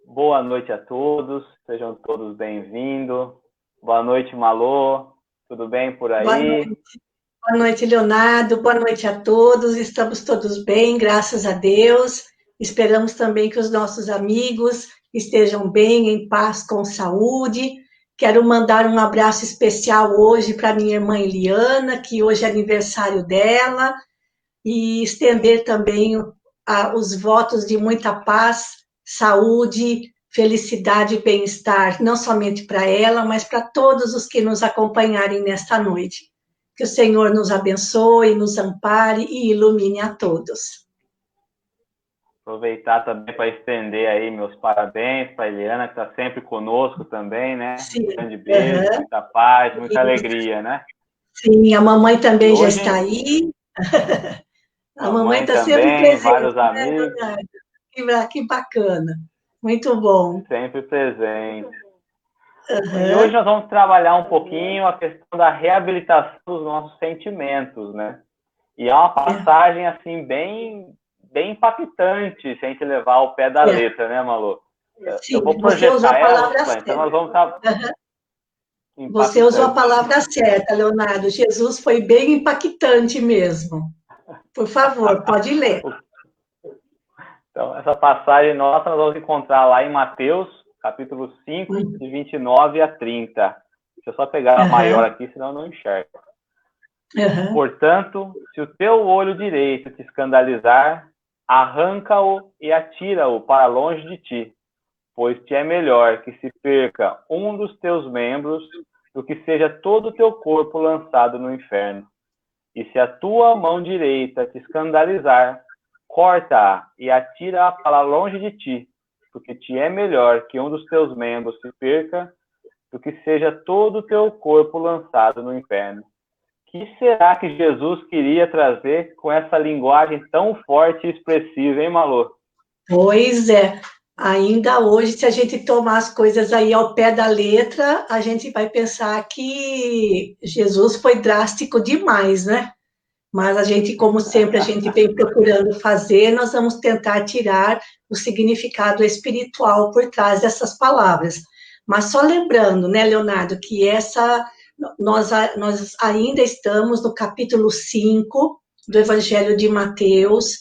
Boa noite a todos, sejam todos bem-vindos. Boa noite, Malô, tudo bem por Boa aí? noite, boa noite, Leonardo. Boa noite a todos. Estamos todos bem, graças a Deus. Esperamos também que os nossos amigos estejam bem, em paz, com saúde. Quero mandar um abraço especial hoje para minha irmã Eliana, que hoje é aniversário dela, e estender também os votos de muita paz, saúde, felicidade e bem-estar, não somente para ela, mas para todos os que nos acompanharem nesta noite. Que o Senhor nos abençoe, nos ampare e ilumine a todos. Aproveitar também para estender aí meus parabéns para a Eliana, que está sempre conosco também, né? Sim, Um grande beijo, uhum. muita paz, muita alegria, né? Sim, a mamãe E também já está hoje, aí. A mamãe mamãe está sempre também, presente, vários né, amigos, Leonardo? Que bacana. Muito bom. sempre presentes. E hoje Uhum. nós vamos trabalhar um pouquinho a questão da reabilitação dos nossos sentimentos, né? E é uma É, passagem, assim, bem impactante, se a gente levar ao pé da é. letra, né, Malu? Eu Sim, vou você usou projetar a ela, palavra então certa. nós vamos estar Uhum. Você usou a impactante. palavra certa, Leonardo. Jesus foi bem impactante mesmo. Por favor, pode ler. Então, essa passagem nossa nós vamos encontrar lá em Mateus, capítulo 5, Uhum. de 29 a 30. Deixa eu só pegar a maior aqui, senão eu não enxergo. Uhum. Portanto, se o teu olho direito te escandalizar, arranca-o e atira-o para longe de ti, pois te é melhor que se perca um dos teus membros do que seja todo o teu corpo lançado no inferno. E se a tua mão direita te escandalizar, corta-a e atira-a para longe de ti, porque te é melhor que um dos teus membros se perca do que seja todo o teu corpo lançado no inferno. Que será que Jesus queria trazer com essa linguagem tão forte e expressiva, hein, Malô? Pois é. Ainda hoje, se a gente tomar as coisas aí ao pé da letra, a gente vai pensar que Jesus foi drástico demais, né? Mas a gente, como sempre, a gente vem procurando fazer, nós vamos tentar tirar o significado espiritual por trás dessas palavras. Mas só lembrando, né, Leonardo, que nós ainda estamos no capítulo 5 do Evangelho de Mateus,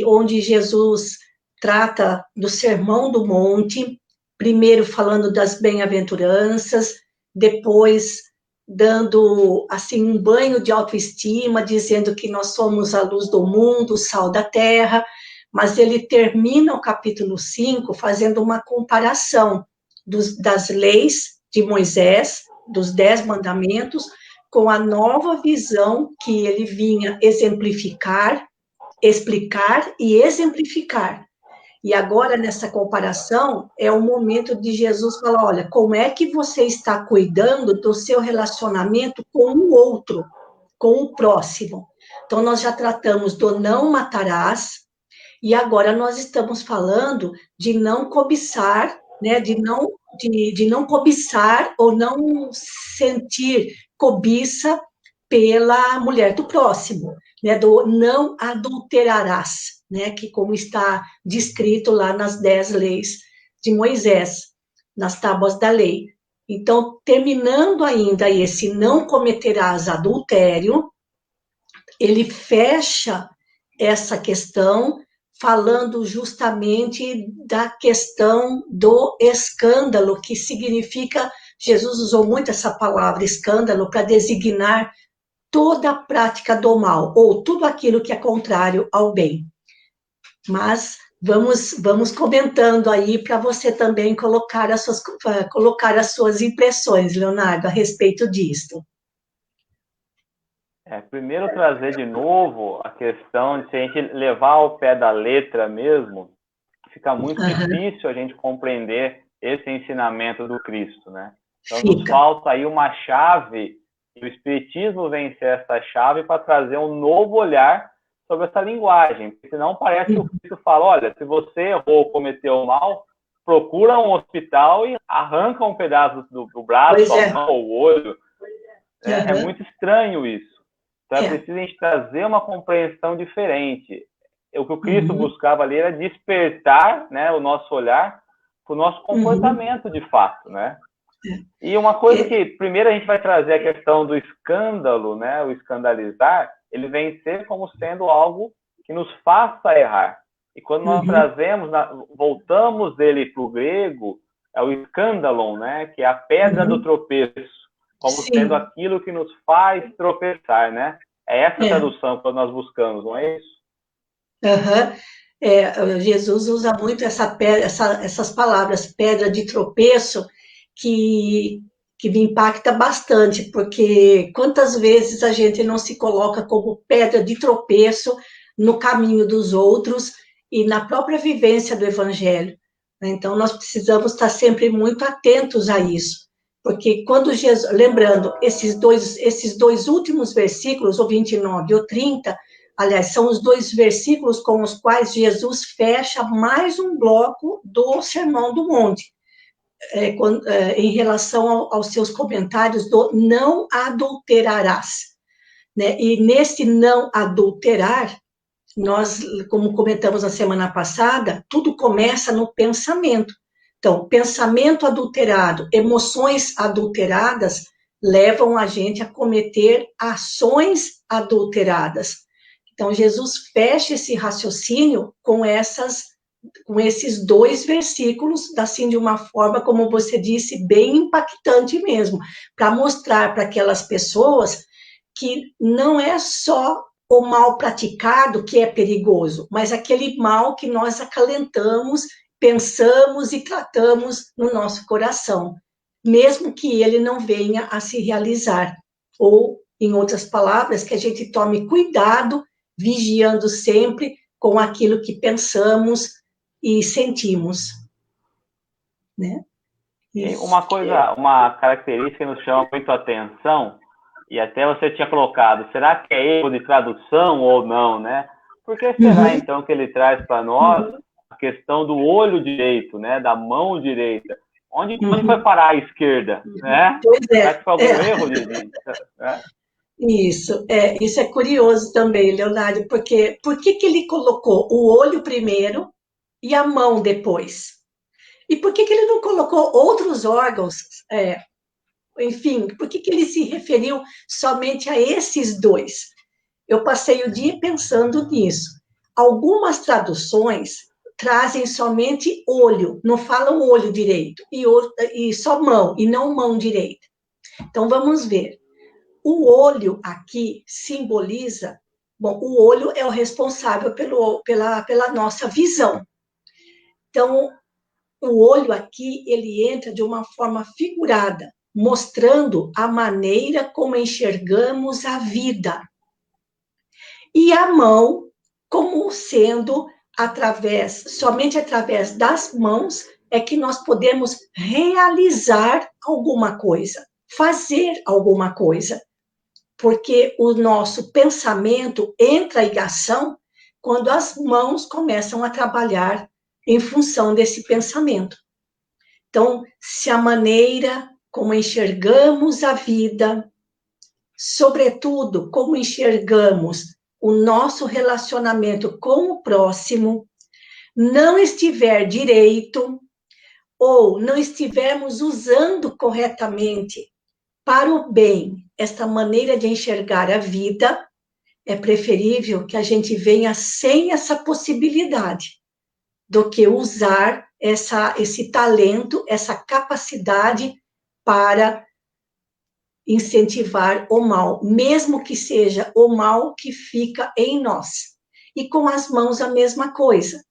onde Jesus trata do Sermão do Monte, primeiro falando das bem-aventuranças, depois dando assim um banho de autoestima, dizendo que nós somos a luz do mundo, o sal da terra, mas ele termina o capítulo 5 fazendo uma comparação das leis de Moisés, dos 10 mandamentos, com a nova visão que ele vinha exemplificar, explicar e exemplificar. E agora, nessa comparação, é o momento de Jesus falar: olha, como é que você está cuidando do seu relacionamento com o outro, com o próximo? Então, nós já tratamos do não matarás, e agora nós estamos falando de não cobiçar, né? De não cobiçar ou não sentir cobiça pela mulher do próximo, né? Do não adulterarás, né? Que como está descrito lá nas 10 leis de Moisés, nas tábuas da lei. Então, terminando ainda esse não cometerás adultério, ele fecha essa questão falando justamente da questão do escândalo, que significa, Jesus usou muito essa palavra escândalo para designar toda a prática do mal, ou tudo aquilo que é contrário ao bem. Mas vamos comentando aí para você também colocar as suas impressões, Leonardo, a respeito disto. Primeiro trazer de novo a questão de se a gente levar ao pé da letra mesmo, fica muito Uhum. difícil a gente compreender esse ensinamento do Cristo, né? Então nos Fica. falta aí uma chave, e o Espiritismo vem ser essa chave para trazer um novo olhar sobre essa linguagem, porque senão parece que o Cristo fala, olha, se você errou ou cometeu mal, procura um hospital e arranca um pedaço do braço, Pois a é. mão, o olho. É Uhum. muito estranho isso. Então é É. preciso a gente trazer uma compreensão diferente. O que o Cristo Uhum. buscava ali era despertar, né, o nosso olhar para o nosso comportamento de fato, né? E uma coisa que, primeiro a gente vai trazer a questão do escândalo, né? O escandalizar, ele vem ser como sendo algo que nos faça errar. E quando nós trazemos, voltamos dele para o grego, é o escândalon, né? Que é a pedra do tropeço, como sendo aquilo que nos faz tropeçar, né? É essa tradução que nós buscamos, não é isso? Jesus usa muito essas palavras, pedra de tropeço, que me impacta bastante, porque quantas vezes a gente não se coloca como pedra de tropeço no caminho dos outros e na própria vivência do Evangelho. Então, nós precisamos estar sempre muito atentos a isso, porque quando Jesus, lembrando, esses dois últimos versículos, o 29 e o 30, aliás, são os dois versículos com os quais Jesus fecha mais um bloco do Sermão do Monte, em relação aos seus comentários do não adulterarás. Né? E nesse não adulterar, nós, como comentamos na semana passada, tudo começa no pensamento. Então, pensamento adulterado, emoções adulteradas levam a gente a cometer ações adulteradas. Então, Jesus fecha esse raciocínio com esses dois versículos, assim, de uma forma, como você disse, bem impactante mesmo, para mostrar para aquelas pessoas que não é só o mal praticado que é perigoso, mas aquele mal que nós acalentamos, pensamos e tratamos no nosso coração, mesmo que ele não venha a se realizar. Ou, em outras palavras, que a gente tome cuidado, vigiando sempre com aquilo que pensamos e sentimos. Né? E uma característica que nos chama muito a atenção, e até você tinha colocado, será que é erro de tradução ou não, né? Por que será, então, que ele traz para nós a questão do olho direito, né? Da mão direita? Onde foi parar a esquerda, né? Pois é. Será que foi algum erro né? Isso é curioso também, Leonardo, porque por que ele colocou o olho primeiro e a mão depois? E por que ele não colocou outros órgãos? Enfim, por que ele se referiu somente a esses dois? Eu passei o dia pensando nisso. Algumas traduções trazem somente olho, não falam olho direito, e só mão, e não mão direita. Então, vamos ver. O olho aqui simboliza, bom, o olho é o responsável pela nossa visão. Então, o olho aqui, ele entra de uma forma figurada, mostrando a maneira como enxergamos a vida. E a mão, como sendo somente através das mãos, é que nós podemos realizar alguma coisa, fazer alguma coisa. Porque o nosso pensamento entra em ação quando as mãos começam a trabalhar em função desse pensamento. Então, se a maneira como enxergamos a vida, sobretudo como enxergamos o nosso relacionamento com o próximo, não estiver direito, ou não estivermos usando corretamente para o bem esta maneira de enxergar a vida, é preferível que a gente venha sem essa possibilidade do que usar esse talento, essa capacidade para incentivar o mal, mesmo que seja o mal que fica em nós. E com as mãos a mesma coisa,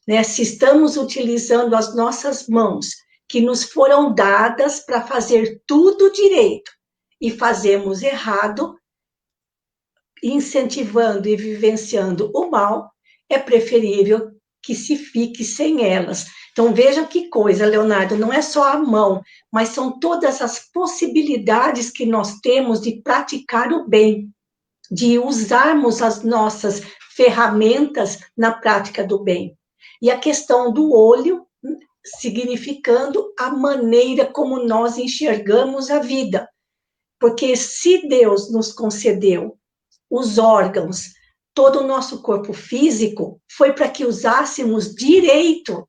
né? Se estamos utilizando as nossas mãos, que nos foram dadas para fazer tudo direito, e fazemos errado, incentivando e vivenciando o mal, é preferível que se fique sem elas. Então, vejam que coisa, Leonardo, não é só a mão, mas são todas as possibilidades que nós temos de praticar o bem, de usarmos as nossas ferramentas na prática do bem. E a questão do olho, significando a maneira como nós enxergamos a vida. Porque se Deus nos concedeu os órgãos, todo o nosso corpo físico, foi para que usássemos direito.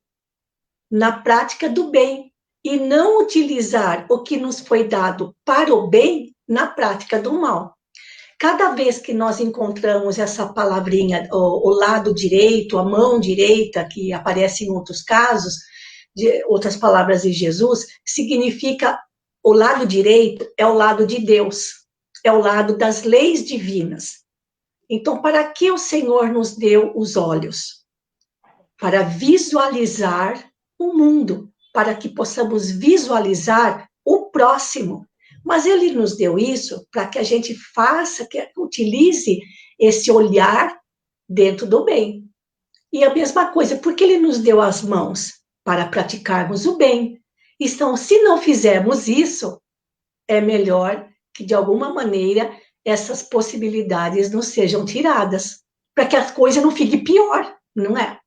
na prática do bem e não utilizar o que nos foi dado para o bem na prática do mal. Cada vez que nós encontramos essa palavrinha, o lado direito, a mão direita, que aparece em outros casos, de outras palavras de Jesus, significa o lado direito é o lado de Deus, é o lado das leis divinas. Então, para que o Senhor nos deu os olhos? Para visualizar o mundo, para que possamos visualizar o próximo. Mas ele nos deu isso para que a gente faça, que utilize esse olhar dentro do bem. E a mesma coisa, porque ele nos deu as mãos para praticarmos o bem. Então, se não fizermos isso, é melhor que, de alguma maneira, essas possibilidades nos sejam tiradas, para que a coisa não fique pior, não é?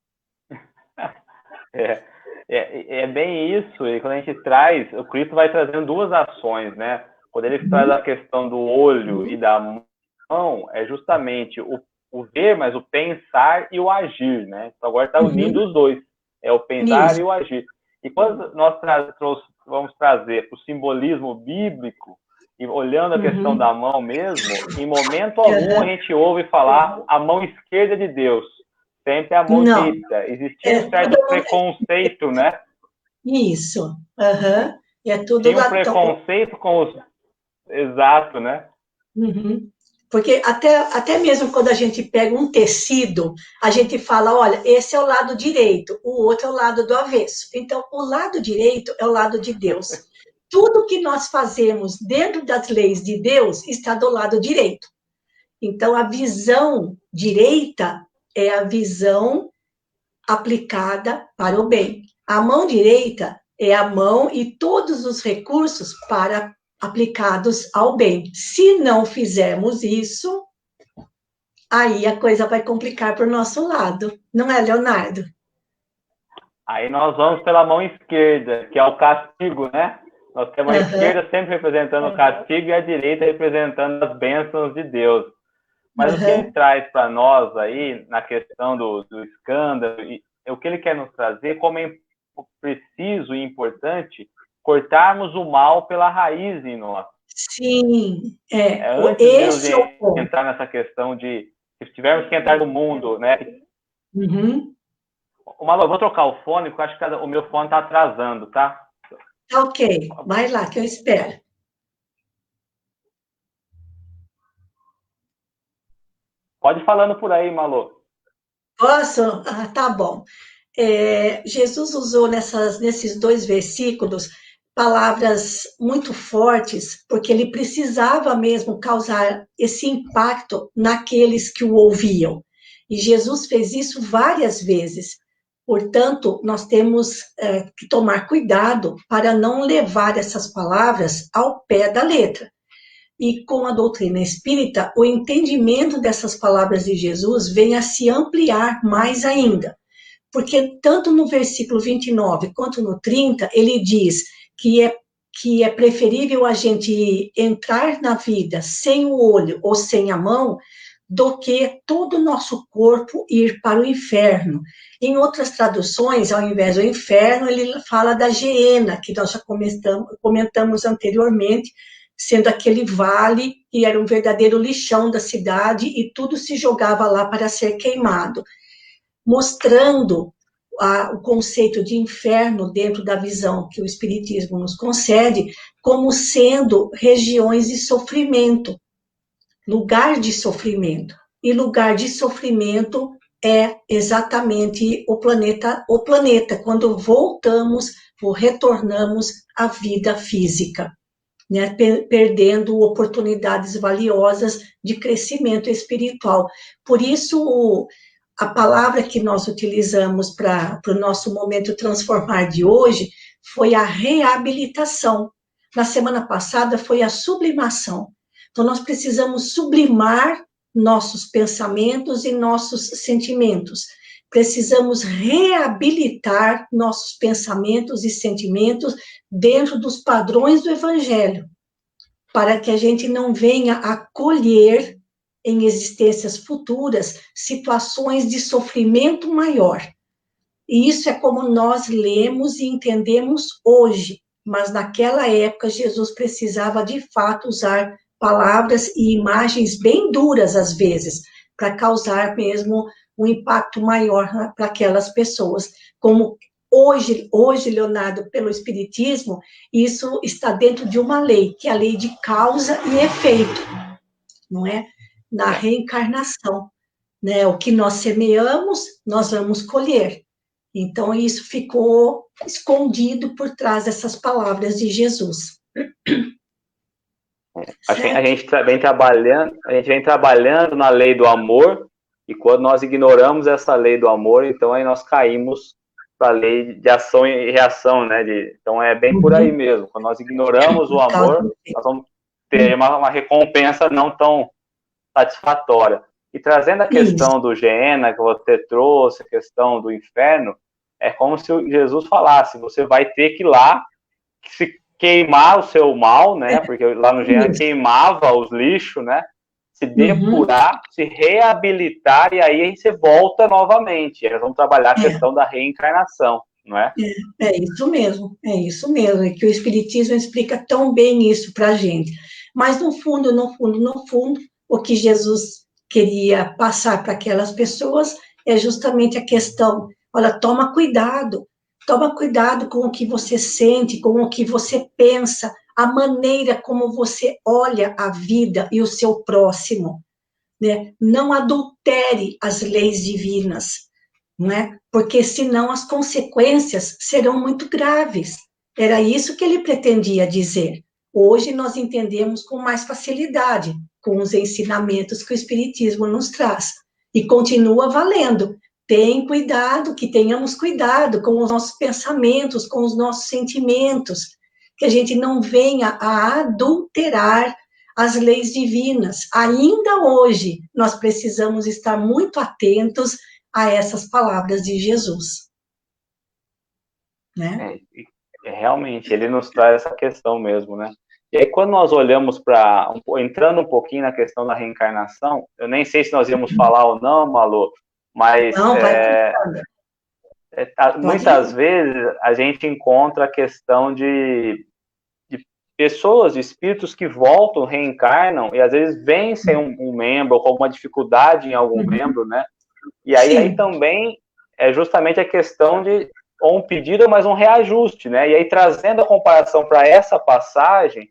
É bem isso, e quando a gente traz, o Cristo vai trazendo duas ações, né? Quando ele traz a questão do olho e da mão, é justamente o ver, mas o pensar e o agir, né? Então agora está unindo os dois, é o pensar e o agir. E quando nós vamos trazer para o simbolismo bíblico, e olhando a questão da mão mesmo, em momento algum a gente ouve falar a mão esquerda de Deus. Sempre a mão direita. Existia um certo preconceito, né? Isso. É tudo tinha um preconceito com os... Exato, né? Porque até mesmo quando a gente pega um tecido, a gente fala, olha, esse é o lado direito, o outro é o lado do avesso. Então, o lado direito é o lado de Deus. Tudo que nós fazemos dentro das leis de Deus está do lado direito. Então, a visão direita é a visão aplicada para o bem. A mão direita é a mão e todos os recursos para aplicados ao bem. Se não fizermos isso, aí a coisa vai complicar para o nosso lado. Não é, Leonardo? Aí nós vamos pela mão esquerda, que é o castigo, né? Nós temos a esquerda sempre representando o castigo e a direita representando as bênçãos de Deus. Mas o que ele traz para nós aí, na questão do escândalo, e o que ele quer nos trazer, como é preciso e importante cortarmos o mal pela raiz em nós. Sim, antes esse de eu entrar nessa questão de se tivermos que entrar no mundo, né? Malu, eu vou trocar o fone, porque eu acho que o meu fone está atrasando, tá? Tá ok, vai lá que eu espero. Pode ir falando por aí, Malu. Posso? Tá bom. Jesus usou nesses 2 versículos palavras muito fortes, porque ele precisava mesmo causar esse impacto naqueles que o ouviam. E Jesus fez isso várias vezes. Portanto, nós temos que tomar cuidado para não levar essas palavras ao pé da letra. E com a doutrina espírita, o entendimento dessas palavras de Jesus vem a se ampliar mais ainda. Porque tanto no versículo 29 quanto no 30, ele diz que é preferível a gente entrar na vida sem o olho ou sem a mão do que todo o nosso corpo ir para o inferno. Em outras traduções, ao invés do inferno, ele fala da geena, que nós já comentamos anteriormente, sendo aquele vale que era um verdadeiro lixão da cidade e tudo se jogava lá para ser queimado, mostrando o conceito de inferno dentro da visão que o Espiritismo nos concede, como sendo regiões de sofrimento, lugar de sofrimento. E lugar de sofrimento é exatamente o planeta, quando voltamos ou retornamos à vida física, né, perdendo oportunidades valiosas de crescimento espiritual. Por isso, a palavra que nós utilizamos para o nosso momento transformar de hoje foi a reabilitação. Na semana passada foi a sublimação. Então, nós precisamos sublimar nossos pensamentos e nossos sentimentos. Precisamos reabilitar nossos pensamentos e sentimentos dentro dos padrões do Evangelho, para que a gente não venha a colher em existências futuras situações de sofrimento maior. E isso é como nós lemos e entendemos hoje, mas naquela época Jesus precisava de fato usar palavras e imagens bem duras às vezes, para causar mesmo um impacto maior para aquelas pessoas. Como hoje, Leonardo, pelo Espiritismo, isso está dentro de uma lei, que é a lei de causa e efeito, não é? Na reencarnação, né? O que nós semeamos, nós vamos colher. Então, isso ficou escondido por trás dessas palavras de Jesus. Acho que a gente vem trabalhando na lei do amor, e quando nós ignoramos essa lei do amor, então aí nós caímos para a lei de ação e reação, né? Então é bem por aí mesmo. Quando nós ignoramos o amor, nós vamos ter uma recompensa não tão satisfatória. E trazendo a questão do Geena, que você trouxe, a questão do inferno, é como se Jesus falasse, você vai ter que ir lá se queimar o seu mal, né? Porque lá no Geena queimava os lixos, né? Se depurar, se reabilitar, e aí você volta novamente. Eles vão trabalhar a questão da reencarnação, não é? É isso mesmo, é que o Espiritismo explica tão bem isso para a gente. Mas no fundo, o que Jesus queria passar para aquelas pessoas é justamente a questão, olha, toma cuidado com o que você sente, com o que você pensa, a maneira como você olha a vida e o seu próximo, né? Não adultere as leis divinas, não é? Porque senão as consequências serão muito graves. Era isso que ele pretendia dizer. Hoje nós entendemos com mais facilidade, com os ensinamentos que o Espiritismo nos traz. E continua valendo. Que tenhamos cuidado com os nossos pensamentos, com os nossos sentimentos, que a gente não venha a adulterar as leis divinas. Ainda hoje, nós precisamos estar muito atentos a essas palavras de Jesus. Né? Realmente, ele nos traz essa questão mesmo, né? E aí, quando nós olhamos para, entrando um pouquinho na questão da reencarnação, eu nem sei se nós íamos falar ou não, Malu, mas não, muitas vezes a gente encontra a questão de pessoas, de espíritos que voltam, reencarnam, e às vezes vencem um membro, ou com alguma dificuldade em algum membro, né? E aí também é justamente a questão de ou um pedido, mas um reajuste, né? E aí, trazendo a comparação para essa passagem,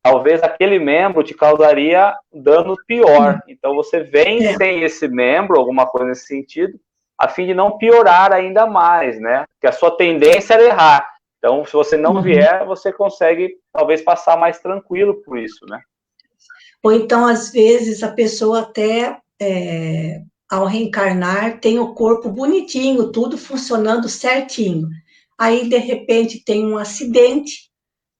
talvez aquele membro te causaria dano pior. Então, você vem sem esse membro, alguma coisa nesse sentido, a fim de não piorar ainda mais, né? Porque a sua tendência era errar. Então, se você não vier, você consegue, talvez, passar mais tranquilo por isso, né? Ou então, às vezes, a pessoa até... ao reencarnar, tem o corpo bonitinho, tudo funcionando certinho. Aí, de repente, tem um acidente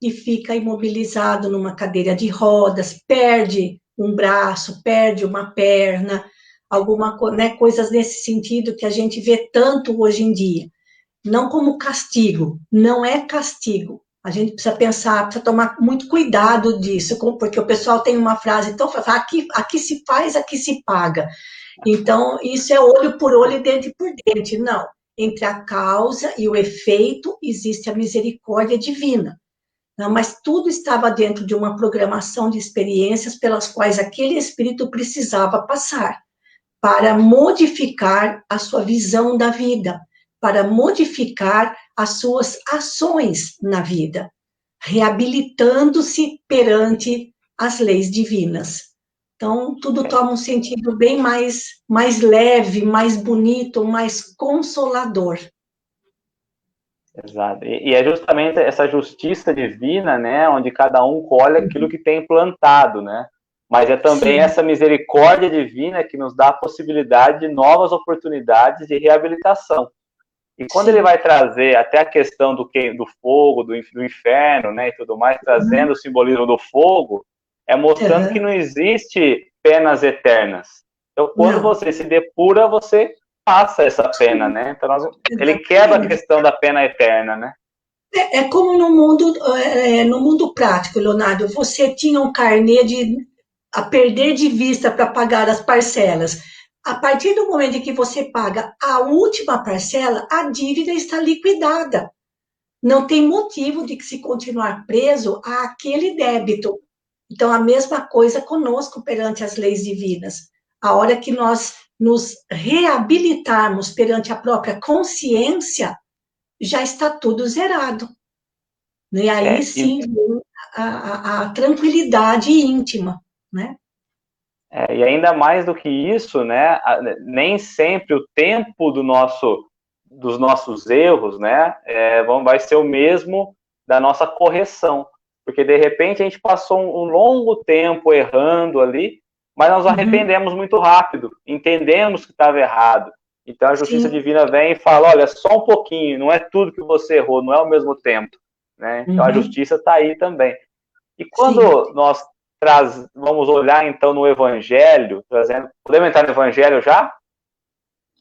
e fica imobilizado numa cadeira de rodas, perde um braço, perde uma perna, coisas nesse sentido que a gente vê tanto hoje em dia. Não como castigo, não é castigo. A gente precisa pensar, precisa tomar muito cuidado disso, porque o pessoal tem uma frase tão fácil, aqui se faz, aqui se paga. Então, isso é olho por olho e dente por dente. Não. Entre a causa e o efeito existe a misericórdia divina. Não, mas tudo estava dentro de uma programação de experiências pelas quais aquele espírito precisava passar para modificar a sua visão da vida, para modificar as suas ações na vida, reabilitando-se perante as leis divinas. Então, tudo toma um sentido bem mais leve, mais bonito, mais consolador. Exato. E é justamente essa justiça divina, né, onde cada um colhe aquilo que tem plantado, né? Mas é também essa misericórdia divina que nos dá a possibilidade de novas oportunidades de reabilitação. E quando ele vai trazer até a questão do fogo, do inferno, né, e tudo mais, trazendo o simbolismo do fogo, é mostrando que não existe penas eternas. Então, quando você se depura, você passa essa pena, né? Então, ele quebra a questão da pena eterna, né? É como no mundo prático, Leonardo, você tinha um carnê a perder de vista para pagar as parcelas. A partir do momento em que você paga a última parcela, a dívida está liquidada. Não tem motivo de se continuar preso àquele débito. Então, a mesma coisa conosco perante as leis divinas. A hora que nós nos reabilitarmos perante a própria consciência, já está tudo zerado. E aí É, e, sim vem a tranquilidade íntima, né? e ainda mais do que isso, né? Nem sempre o tempo dos nossos erros, né? Vai ser o mesmo da nossa correção. Porque de repente a gente passou um longo tempo errando ali, mas nós nos arrependemos muito rápido, entendemos que estava errado. Então a justiça Sim. divina vem e fala: olha, só um pouquinho, não é tudo que você errou, não é ao mesmo tempo. Né? Então a justiça está aí também. E Sim. quando nós vamos olhar então no Evangelho, trazendo. Podemos entrar no Evangelho já?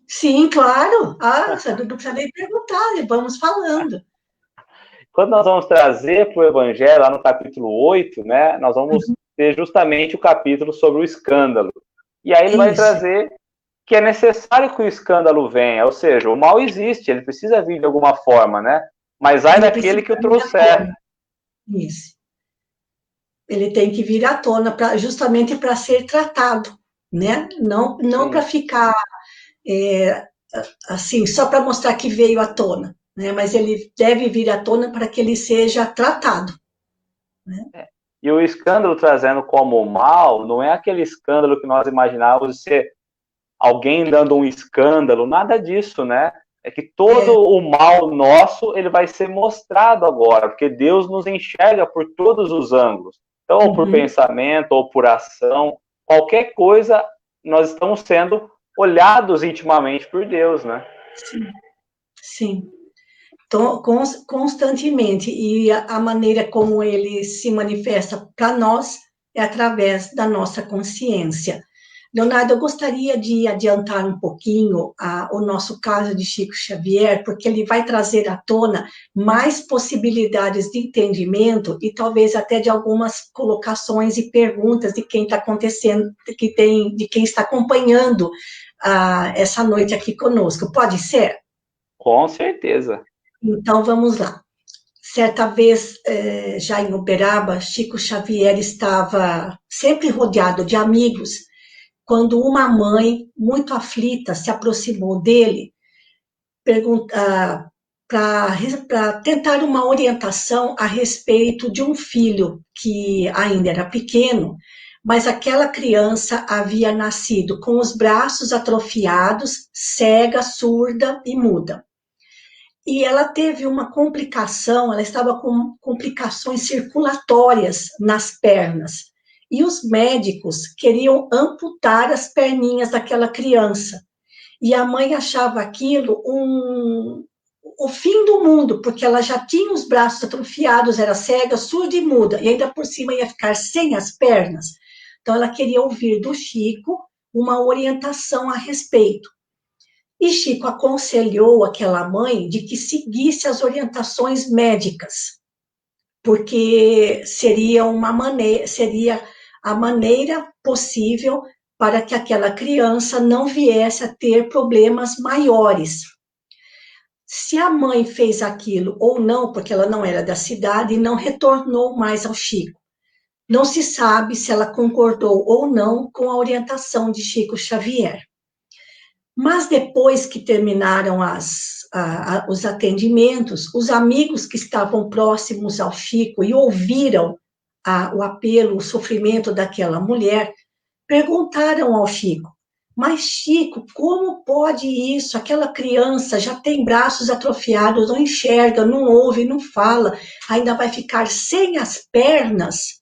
Sim, claro. Ah, você não precisa nem perguntar, vamos falando. Quando nós vamos trazer para o Evangelho, lá no capítulo 8, né, nós vamos ter justamente o capítulo sobre o escândalo. E aí ele vai Isso. trazer que é necessário que o escândalo venha, ou seja, o mal existe, ele precisa vir de alguma forma, né? Mas ai Ele daquele precisa que o vir à trouxer. tona. Isso. Ele tem que vir à tona justamente para ser tratado, né? Não para Sim. ficar assim, só para mostrar que veio à tona, né? Mas ele deve vir à tona para que ele seja tratado, né? E o escândalo trazendo como mal não é aquele escândalo que nós imaginávamos de ser alguém dando um escândalo, nada disso, né? É que todo o mal nosso ele vai ser mostrado agora, porque Deus nos enxerga por todos os ângulos. Então, ou por pensamento, ou por ação, qualquer coisa, nós estamos sendo olhados intimamente por Deus, né? Sim, sim. Então, constantemente. E a maneira como ele se manifesta para nós é através da nossa consciência. Leonardo, eu gostaria de adiantar um pouquinho o nosso caso de Chico Xavier, porque ele vai trazer à tona mais possibilidades de entendimento e talvez até de algumas colocações e perguntas de quem está acontecendo, de quem está acompanhando essa noite aqui conosco. Pode ser? Com certeza. Então, vamos lá. Certa vez, já em Uberaba, Chico Xavier estava sempre rodeado de amigos, quando uma mãe, muito aflita, se aproximou dele para tentar uma orientação a respeito de um filho que ainda era pequeno, mas aquela criança havia nascido com os braços atrofiados, cega, surda e muda. E ela teve uma complicação, ela estava com complicações circulatórias nas pernas. E os médicos queriam amputar as perninhas daquela criança. E a mãe achava aquilo o fim do mundo, porque ela já tinha os braços atrofiados, era cega, surda e muda, e ainda por cima ia ficar sem as pernas. Então ela queria ouvir do Chico uma orientação a respeito. E Chico aconselhou aquela mãe de que seguisse as orientações médicas, porque seria a maneira possível para que aquela criança não viesse a ter problemas maiores. Se a mãe fez aquilo ou não, porque ela não era da cidade e não retornou mais ao Chico. Não se sabe se ela concordou ou não com a orientação de Chico Xavier. Mas depois que terminaram os atendimentos, os amigos que estavam próximos ao Chico e ouviram o apelo, o sofrimento daquela mulher, perguntaram ao Chico: mas Chico, como pode isso? Aquela criança já tem braços atrofiados, não enxerga, não ouve, não fala, ainda vai ficar sem as pernas?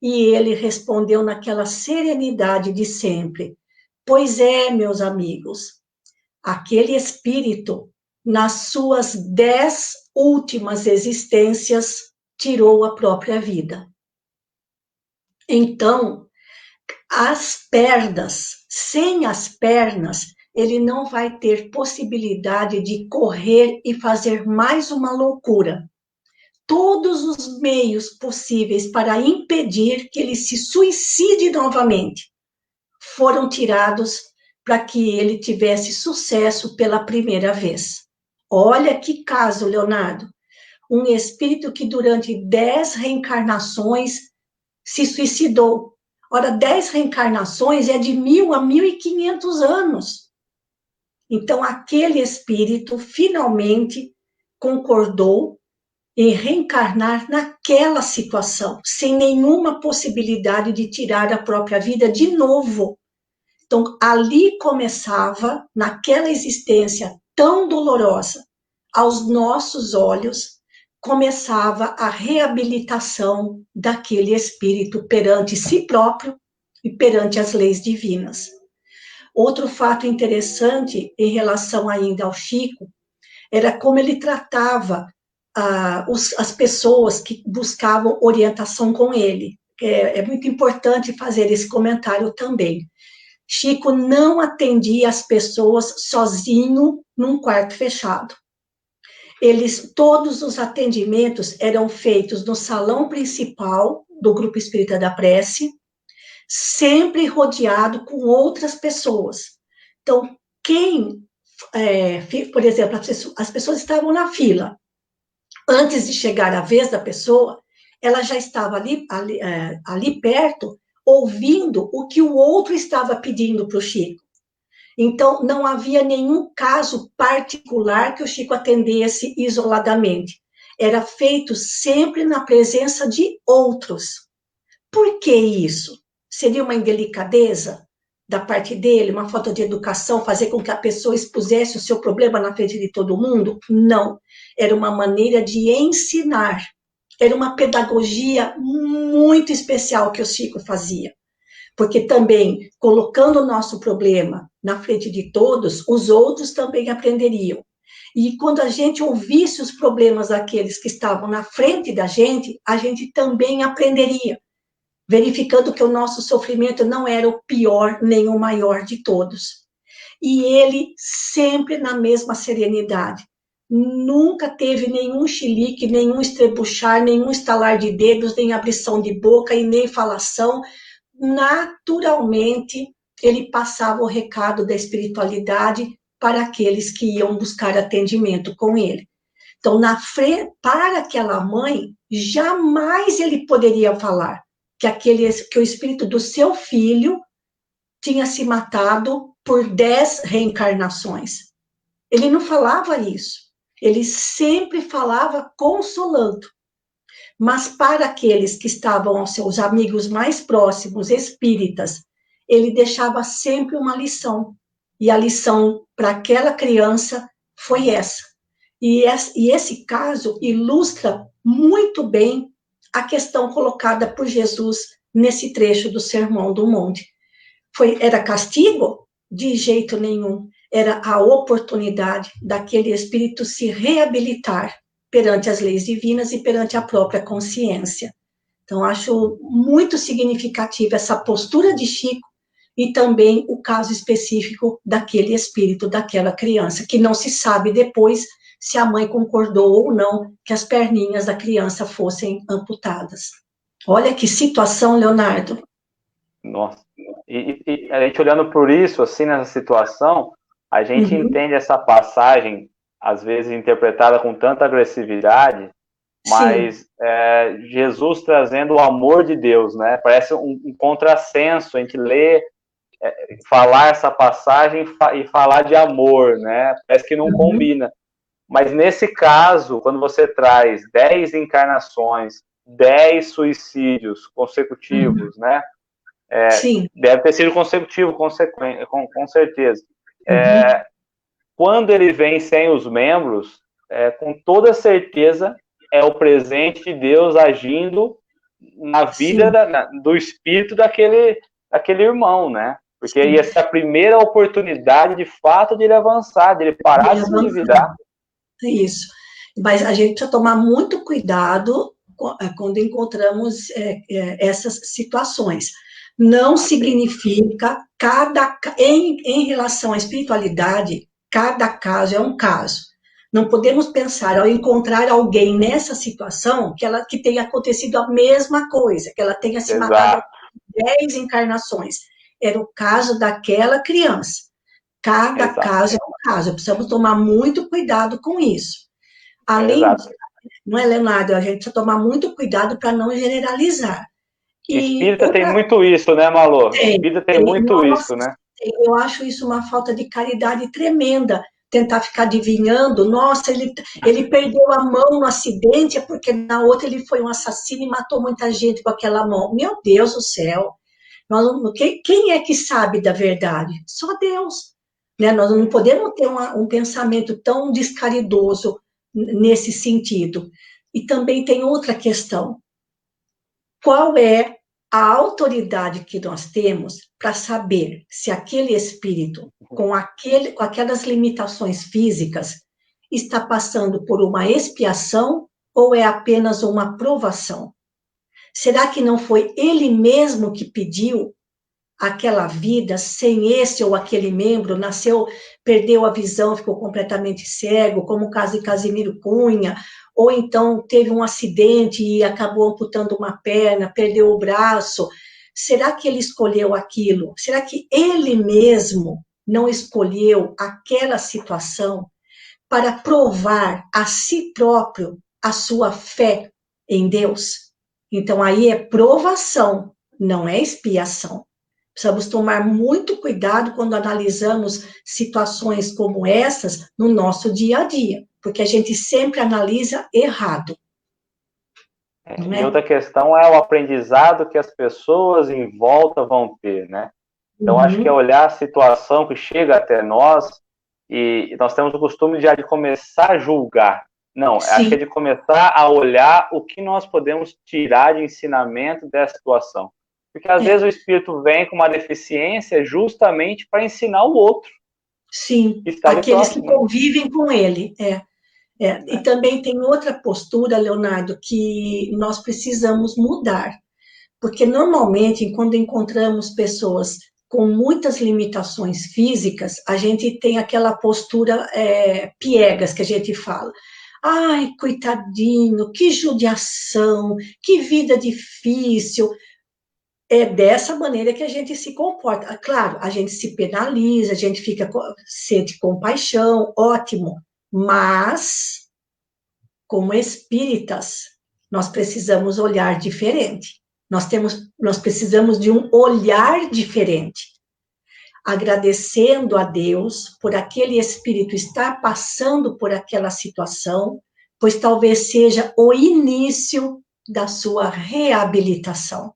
E ele respondeu naquela serenidade de sempre: pois é, meus amigos, aquele espírito, nas suas 10 últimas existências, tirou a própria vida. Então, as pernas, sem as pernas, ele não vai ter possibilidade de correr e fazer mais uma loucura. Todos os meios possíveis para impedir que ele se suicide novamente foram tirados para que ele tivesse sucesso pela primeira vez. Olha que caso, Leonardo. Um espírito que durante 10 reencarnações se suicidou. Ora, 10 reencarnações é de 1.000 a 1.500 anos. Então, aquele espírito finalmente concordou em reencarnar naquela situação, sem nenhuma possibilidade de tirar a própria vida de novo. Então, ali começava, naquela existência tão dolorosa, aos nossos olhos, começava a reabilitação daquele espírito perante si próprio e perante as leis divinas. Outro fato interessante em relação ainda ao Chico era como ele tratava as pessoas que buscavam orientação com ele. É muito importante fazer esse comentário também. Chico não atendia as pessoas sozinho num quarto fechado. Todos os atendimentos eram feitos no salão principal do Grupo Espírita da Prece, sempre rodeado com outras pessoas. Então, por exemplo, as pessoas estavam na fila. Antes de chegar a vez da pessoa, ela já estava ali perto, ouvindo o que o outro estava pedindo para o Chico. Então, não havia nenhum caso particular que o Chico atendesse isoladamente. Era feito sempre na presença de outros. Por que isso? Seria uma indelicadeza da parte dele, uma falta de educação, fazer com que a pessoa expusesse o seu problema na frente de todo mundo? Não. Era uma maneira de ensinar. Era uma pedagogia muito especial que o Chico fazia. Porque também, colocando o nosso problema na frente de todos, os outros também aprenderiam. E quando a gente ouvisse os problemas daqueles que estavam na frente da gente, a gente também aprenderia, verificando que o nosso sofrimento não era o pior nem o maior de todos. E ele sempre na mesma serenidade. Nunca teve nenhum chilique, nenhum estrebuchar, nenhum estalar de dedos, nem abrição de boca e nem falação. Naturalmente, ele passava o recado da espiritualidade para aqueles que iam buscar atendimento com ele. Então, para aquela mãe, jamais ele poderia falar que o espírito do seu filho tinha se matado por 10 reencarnações. Ele não falava isso. Ele sempre falava consolando. Mas para aqueles que estavam aos seus amigos mais próximos, espíritas, ele deixava sempre uma lição. E a lição para aquela criança foi essa. E esse caso ilustra muito bem a questão colocada por Jesus nesse trecho do Sermão do Monte. Era castigo? De jeito nenhum. Era a oportunidade daquele espírito se reabilitar perante as leis divinas e perante a própria consciência. Então, acho muito significativa essa postura de Chico e também o caso específico daquele espírito, daquela criança, que não se sabe depois se a mãe concordou ou não que as perninhas da criança fossem amputadas. Olha que situação, Leonardo. Nossa. E a gente olhando por isso, assim, nessa situação, a gente entende essa passagem às vezes interpretada com tanta agressividade, mas Jesus trazendo o amor de Deus, né? Parece um contrassenso a gente ler, falar essa passagem e falar de amor, né? Parece que não combina. Mas nesse caso, quando você traz 10 encarnações, 10 suicídios consecutivos, né? Deve ter sido consecutivo, com certeza. Quando ele vem sem os membros, com toda certeza é o presente de Deus agindo na vida do espírito daquele irmão, né? Porque ia ser a primeira oportunidade, de fato, de ele avançar, de ele parar de se endividar. Isso. Mas a gente precisa tomar muito cuidado quando encontramos essas situações. Não significa, em relação à espiritualidade, cada caso é um caso. Não podemos pensar, ao encontrar alguém nessa situação, que tenha acontecido a mesma coisa, que ela tenha se matado 10 encarnações. Era o caso daquela criança. Cada Exato. caso é um caso, precisamos tomar muito cuidado com isso. Além Exato. disso, não é, Leonardo? A gente precisa tomar muito cuidado para não generalizar. E Espírita tem outra muito isso, né, Malô? tem, Espírita tem muito nossa, isso, né? eu acho isso uma falta de caridade tremenda. Tentar ficar adivinhando, nossa, ele perdeu a mão no acidente, é porque na outra ele foi um assassino e matou muita gente com aquela mão. Meu Deus do céu! Quem é que sabe da verdade? Só Deus. Né? Nós não podemos ter um pensamento tão descaridoso nesse sentido. E também tem outra questão. Qual é a autoridade que nós temos para saber se aquele espírito, com aquelas limitações físicas, está passando por uma expiação ou é apenas uma provação? Será que não foi ele mesmo que pediu aquela vida sem esse ou aquele membro, nasceu, perdeu a visão, ficou completamente cego, como o caso de Casimiro Cunha, ou então teve um acidente e acabou amputando uma perna, perdeu o braço? Será que ele escolheu aquilo? Será que ele mesmo não escolheu aquela situação para provar a si próprio a sua fé em Deus? Então, aí é provação, não é expiação. Precisamos tomar muito cuidado quando analisamos situações como essas no nosso dia a dia, porque a gente sempre analisa errado. Não E é? outra questão é o aprendizado que as pessoas em volta vão ter, né? Então, acho que é olhar a situação que chega até nós e nós temos o costume já de começar a julgar. Não, acho que é Sim. de começar a olhar o que nós podemos tirar de ensinamento dessa situação. Porque às vezes o espírito vem com uma deficiência justamente para ensinar o outro. Sim, Que está ali aqueles que próximo, né? convivem com ele. E também tem outra postura, Leonardo, que nós precisamos mudar. Porque normalmente, quando encontramos pessoas com muitas limitações físicas, a gente tem aquela postura piegas que a gente fala. Ai, coitadinho, que judiação, que vida difícil. É dessa maneira que a gente se comporta. Claro, a gente se penaliza, a gente sente compaixão, ótimo, mas, como espíritas, nós precisamos olhar diferente. Nós precisamos de um olhar diferente, agradecendo a Deus por aquele espírito estar passando por aquela situação, pois talvez seja o início da sua reabilitação.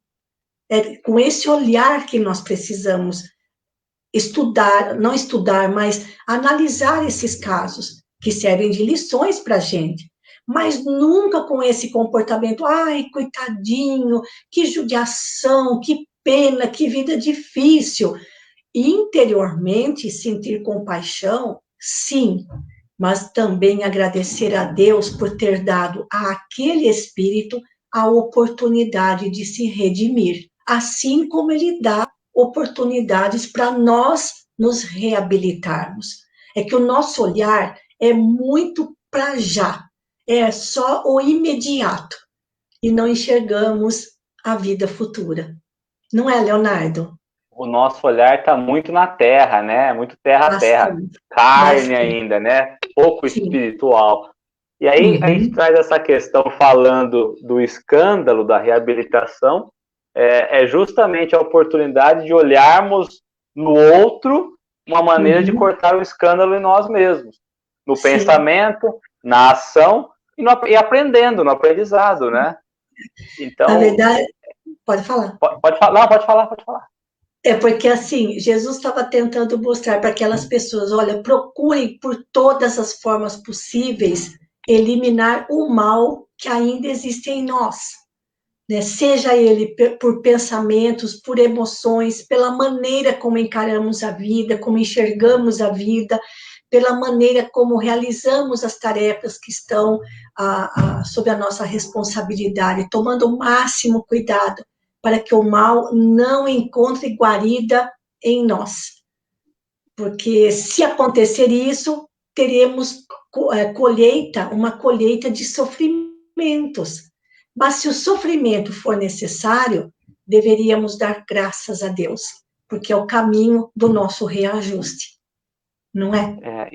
É com esse olhar que nós precisamos não estudar, mas analisar esses casos, que servem de lições para a gente, mas nunca com esse comportamento, ai, coitadinho, que judiação, que pena, que vida difícil. Interiormente, sentir compaixão, sim, mas também agradecer a Deus por ter dado àquele espírito a oportunidade de se redimir, assim como ele dá oportunidades para nós nos reabilitarmos. É que o nosso olhar é muito para já, é só o imediato, e não enxergamos a vida futura. Não é, Leonardo? O nosso olhar está muito na terra, né? Muito terra a terra, Bastante, carne bastante. ainda, né? Pouco Sim. espiritual. E aí a gente traz essa questão falando do escândalo da reabilitação, é justamente a oportunidade de olharmos no outro uma maneira de cortar o escândalo em nós mesmos, no Sim. pensamento, na ação e aprendendo, no aprendizado, né? Então, na verdade, pode falar. Pode falar, não, pode falar. É porque, assim, Jesus estava tentando mostrar para aquelas pessoas, olha, procurem por todas as formas possíveis eliminar o mal que ainda existe em nós, né? Seja ele por pensamentos, por emoções, pela maneira como encaramos a vida, como enxergamos a vida, pela maneira como realizamos as tarefas que estão sob a nossa responsabilidade, tomando o máximo cuidado para que o mal não encontre guarida em nós. Porque se acontecer isso, teremos uma colheita de sofrimentos. Mas se o sofrimento for necessário, deveríamos dar graças a Deus, porque é o caminho do nosso reajuste. não é?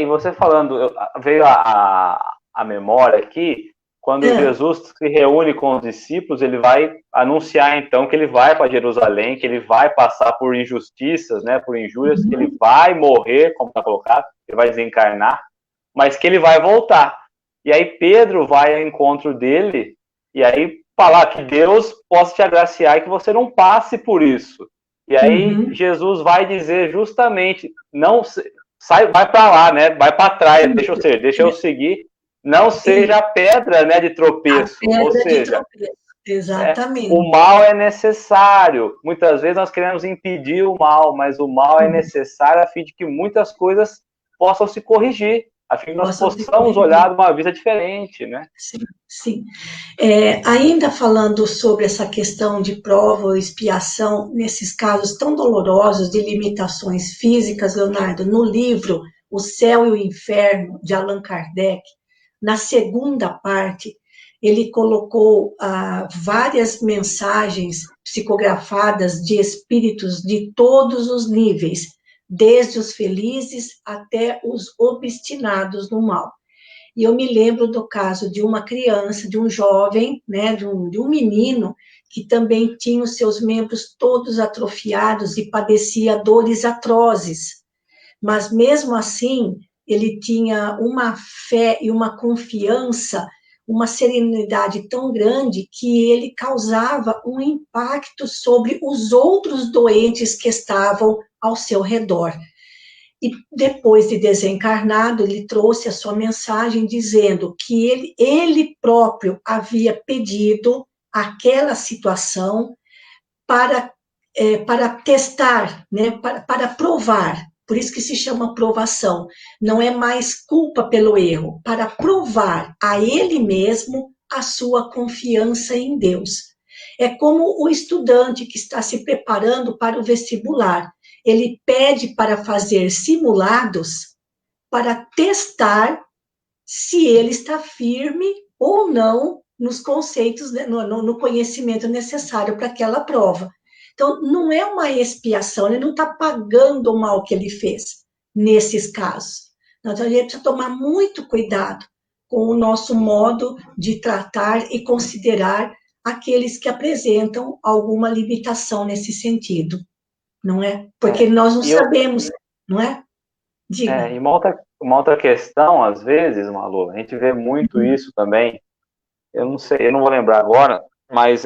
E você falando, veio a memória aqui, quando É. Jesus se reúne com os discípulos, ele vai anunciar então que ele vai para Jerusalém, que ele vai passar por injustiças, né, por injúrias, que ele vai morrer, como está colocado, ele vai desencarnar, mas que ele vai voltar. E aí Pedro vai ao encontro dele e aí falar que Deus possa te agraciar e que você não passe por isso. E aí Jesus vai dizer justamente, não vai para lá, né? Vai para trás, deixa eu seguir. Não seja a pedra, né, de A tropeço. Ou pedra de seja, tropeço, exatamente. o mal é necessário. Muitas vezes nós queremos impedir o mal, mas o mal é necessário a fim de que muitas coisas possam se corrigir, a fim de que nós possamos olhar de uma vista diferente, né? Sim, sim. Ainda falando sobre essa questão de prova ou expiação, nesses casos tão dolorosos de limitações físicas, Leonardo, no livro O Céu e o Inferno, de Allan Kardec, na segunda parte, ele colocou várias mensagens psicografadas de espíritos de todos os níveis, desde os felizes até os obstinados no mal. E eu me lembro do caso de uma criança, de um jovem, né, de um menino, que também tinha os seus membros todos atrofiados e padecia dores atrozes. Mas mesmo assim, ele tinha uma fé e uma confiança, uma serenidade tão grande que ele causava um impacto sobre os outros doentes que estavam ao seu redor. E depois de desencarnado, ele trouxe a sua mensagem dizendo que ele próprio havia pedido aquela situação para, para testar, né, para provar. Por isso que se chama provação. Não é mais culpa pelo erro, para provar a ele mesmo a sua confiança em Deus. É como o estudante que está se preparando para o vestibular. Ele pede para fazer simulados para testar se ele está firme ou não nos conceitos, no conhecimento necessário para aquela prova. Então, não é uma expiação, ele não está pagando o mal que ele fez nesses casos. Então, a gente precisa tomar muito cuidado com o nosso modo de tratar e considerar aqueles que apresentam alguma limitação nesse sentido, não é? Porque nós não sabemos, não é? Diga. E uma outra questão, às vezes, Malu, a gente vê muito isso também, eu não sei, eu não vou lembrar agora, mas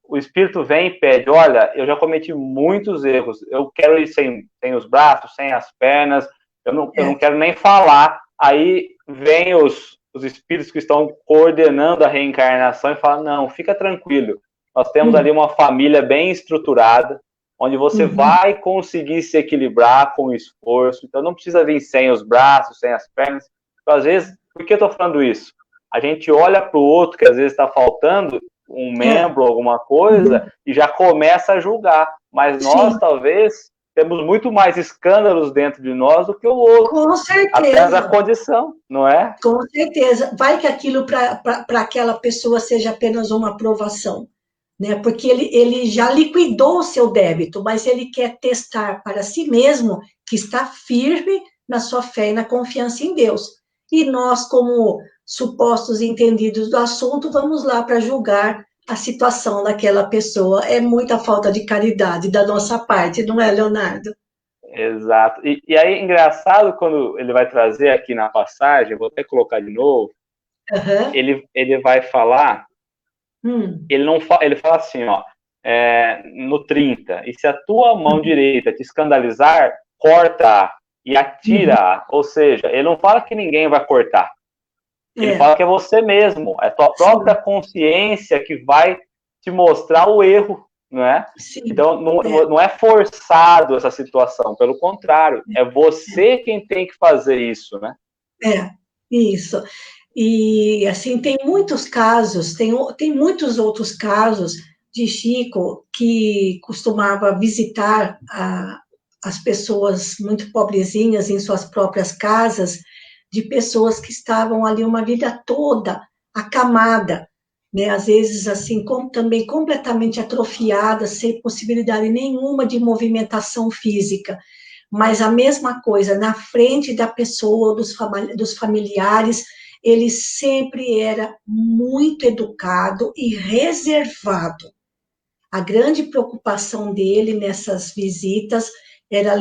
o espírito vem e pede, olha, eu já cometi muitos erros, eu quero ir sem os braços, sem as pernas, eu não quero nem falar. Aí vem os espíritos que estão coordenando a reencarnação e falam, não, fica tranquilo, nós temos ali uma família bem estruturada, onde você vai conseguir se equilibrar com o esforço, então não precisa vir sem os braços, sem as pernas. Então, às vezes, por que eu estou falando isso? A gente olha para o outro, que às vezes está faltando um membro, alguma coisa, e já começa a julgar. Mas nós, talvez, temos muito mais escândalos dentro de nós do que o outro. Com certeza. Apenas a condição, não é? Com certeza. Vai que aquilo para aquela pessoa seja apenas uma aprovação, né? Porque ele já liquidou o seu débito, mas ele quer testar para si mesmo que está firme na sua fé e na confiança em Deus. E nós, como supostos entendidos do assunto, vamos lá para julgar a situação daquela pessoa. É muita falta de caridade da nossa parte, não é, Leonardo? Exato. E aí, engraçado, quando ele vai trazer aqui na passagem, vou até colocar de novo, ele vai falar, ele fala assim, ó, no 30, e se a tua mão direita te escandalizar, corta e atira, ou seja, ele não fala que ninguém vai cortar, ele fala que é você mesmo, é a tua própria consciência que vai te mostrar o erro, não é? Sim. Então, não é forçado essa situação, pelo contrário, é você quem tem que fazer isso, né? Isso. E, assim, tem muitos casos, tem muitos outros casos de Chico que costumava visitar as pessoas muito pobrezinhas em suas próprias casas, de pessoas que estavam ali uma vida toda acamada, né? Às vezes, assim, também completamente atrofiadas, sem possibilidade nenhuma de movimentação física. mas a mesma coisa, na frente da pessoa, dos familiares, ele sempre era muito educado e reservado. A grande preocupação dele nessas visitas era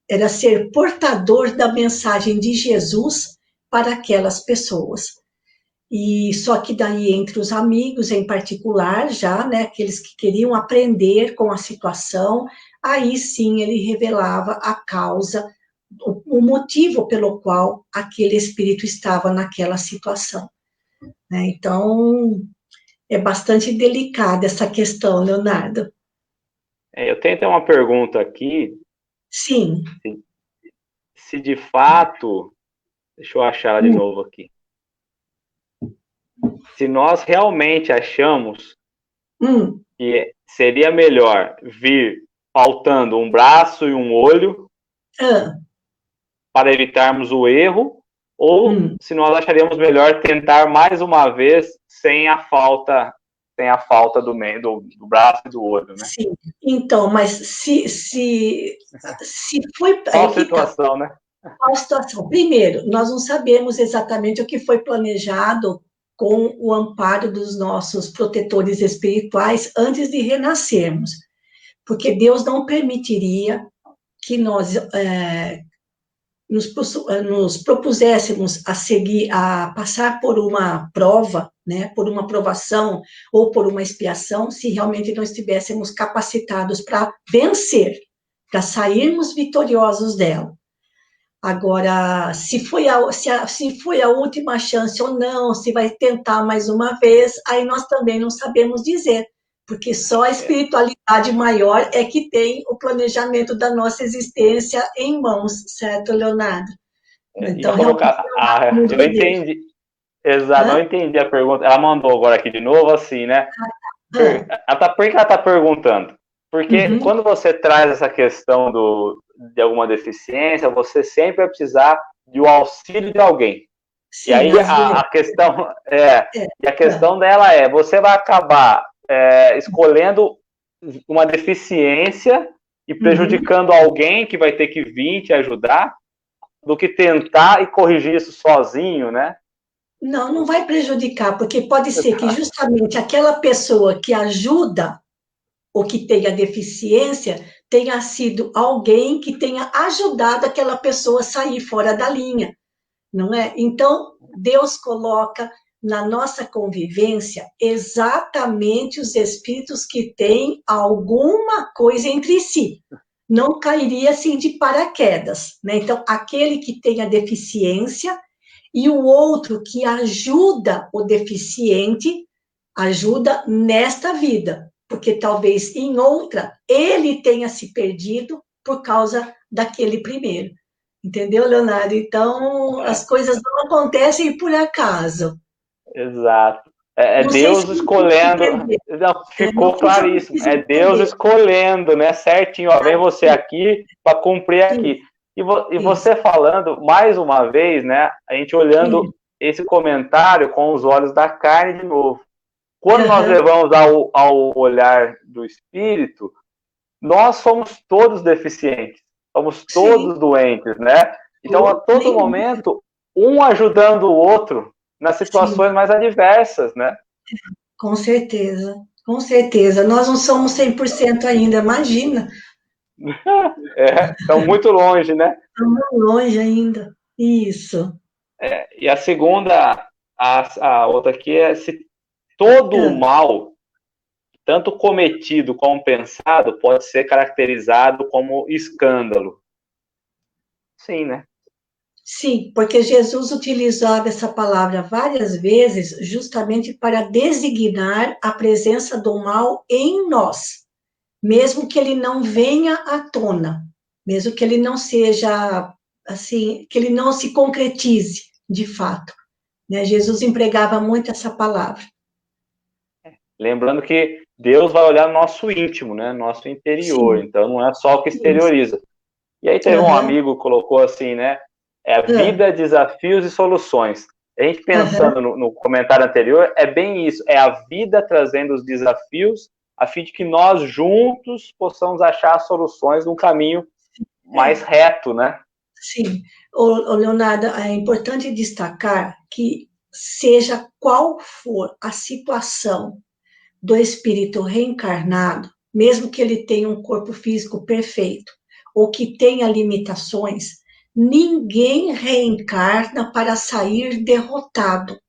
era ser portador da mensagem de Jesus para aquelas pessoas. E só que daí entre os amigos em particular, já, né, aqueles que queriam aprender com a situação, aí sim ele revelava a causa, o motivo pelo qual aquele espírito estava naquela situação, né? Então, é bastante delicada essa questão, Leonardo. Eu tenho até uma pergunta aqui. Sim. Se de fato, deixa eu achar ela de novo aqui. Se nós realmente achamos que seria melhor vir faltando um braço e um olho para evitarmos o erro, ou se nós acharíamos melhor tentar mais uma vez sem a falta do braço e do olho, né? Sim. Então, mas se foi... Qual a situação, né? Qual a situação? Primeiro, nós não sabemos exatamente o que foi planejado com o amparo dos nossos protetores espirituais antes de renascermos, porque Deus não permitiria que nós nos propuséssemos a seguir, a passar por uma prova, né, por uma provação ou por uma expiação, se realmente não estivéssemos capacitados para vencer, para sairmos vitoriosos dela. Agora, se foi a última chance ou não, se vai tentar mais uma vez, aí nós também não sabemos dizer, porque só a espiritualidade maior é que tem o planejamento da nossa existência em mãos, certo, Leonardo? Então, eu entendi. Exato, eu entendi a pergunta. Ela mandou agora aqui de novo, assim, né? Por que ela está perguntando? Porque quando você traz essa questão de alguma deficiência, você sempre vai precisar do auxílio de alguém. Sim, e aí a questão dela é, você vai acabar escolhendo uma deficiência e prejudicando alguém que vai ter que vir te ajudar, do que tentar e corrigir isso sozinho, né? Não, não vai prejudicar, porque pode ser que justamente aquela pessoa que ajuda ou que tenha deficiência tenha sido alguém que tenha ajudado aquela pessoa a sair fora da linha, não é? Então, Deus coloca na nossa convivência exatamente os espíritos que têm alguma coisa entre si. Não cairia assim de paraquedas, né? Então, aquele que tem a deficiência e o outro que ajuda o deficiente, ajuda nesta vida, porque talvez em outra ele tenha se perdido por causa daquele primeiro. Entendeu, Leonardo? Então, as coisas não acontecem por acaso. Exato. É Deus escolhendo. Não, ficou claríssimo. É Deus escolhendo, né? Certinho. Ó, vem você aqui para cumprir aqui. E você falando, mais uma vez, né? A gente olhando esse comentário com os olhos da carne de novo. Quando nós levamos ao olhar do espírito, nós somos todos deficientes. Somos todos doentes, né? Então, a todo momento, um ajudando o outro nas situações mais adversas, né? Com certeza, com certeza. Nós não somos 100% ainda, imagina. Estão muito longe, né? Estamos longe ainda, isso. E a segunda, a outra aqui é se todo o mal, tanto cometido como pensado, pode ser caracterizado como escândalo. Sim, né? Sim, porque Jesus utilizava essa palavra várias vezes justamente para designar a presença do mal em nós, mesmo que ele não venha à tona, mesmo que ele não seja, assim, que ele não se concretize de fato, né? Jesus empregava muito essa palavra. Lembrando que Deus vai olhar no nosso íntimo, né? Nosso interior, sim. Então não é só o que exterioriza. Isso. E aí teve um amigo que colocou assim, né? É a vida, desafios e soluções. A gente pensando no comentário anterior, é bem isso, é a vida trazendo os desafios, a fim de que nós juntos possamos achar soluções num caminho mais reto, né? Sim. Ô, Leonardo, é importante destacar que, seja qual for a situação do espírito reencarnado, mesmo que ele tenha um corpo físico perfeito, ou que tenha limitações, ninguém reencarna para sair derrotado.